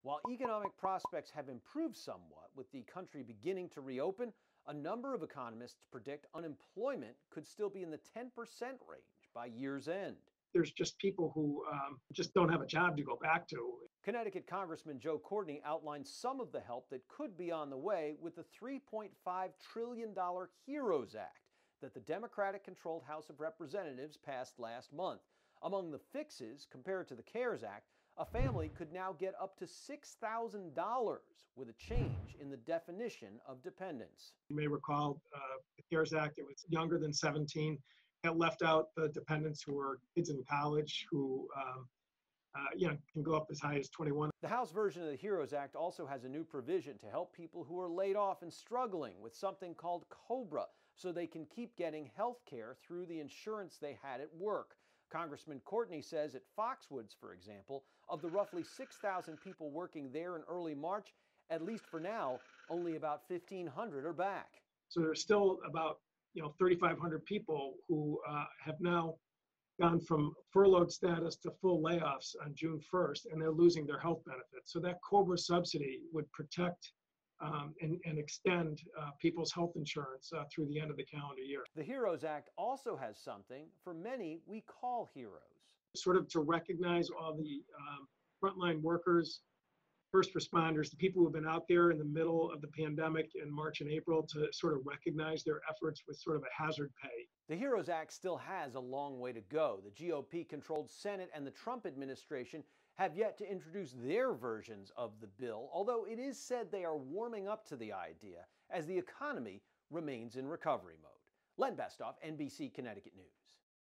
While economic prospects have improved somewhat with the country beginning to reopen, a number of economists predict unemployment could still be in the 10% range by year's end. There's just people who just don't have a job to go back to. Connecticut Congressman Joe Courtney outlined some of the help that could be on the way with the $3.5 trillion HEROES Act that the Democratic controlled House of Representatives passed last month. Among the fixes, compared to the CARES Act, a family could now get up to $6,000 with a change in the definition of dependents. You may recall the CARES Act, it was younger than 17. It left out the dependents who are kids in college who can go up as high as 21. The House version of the HEROES Act also has a new provision to help people who are laid off and struggling with something called COBRA so they can keep getting health care through the insurance they had at work. Congressman Courtney says at Foxwoods, for example, of the roughly 6,000 people working there in early March, at least for now, only about 1,500 are back. So there's still about 3,500 people who have now gone from furloughed status to full layoffs on June 1st, and they're losing their health benefits. So that COBRA subsidy would protect and extend people's health insurance through the end of the calendar year. The HEROES Act also has something for many we call heroes. Sort of to recognize all the frontline workers, first responders, the people who have been out there in the middle of the pandemic in March and April, to sort of recognize their efforts with sort of a hazard pay. The HEROES Act still has a long way to go. The GOP-controlled Senate and the Trump administration have yet to introduce their versions of the bill, although it is said they are warming up to the idea as the economy remains in recovery mode. Len Bestoff, NBC Connecticut News.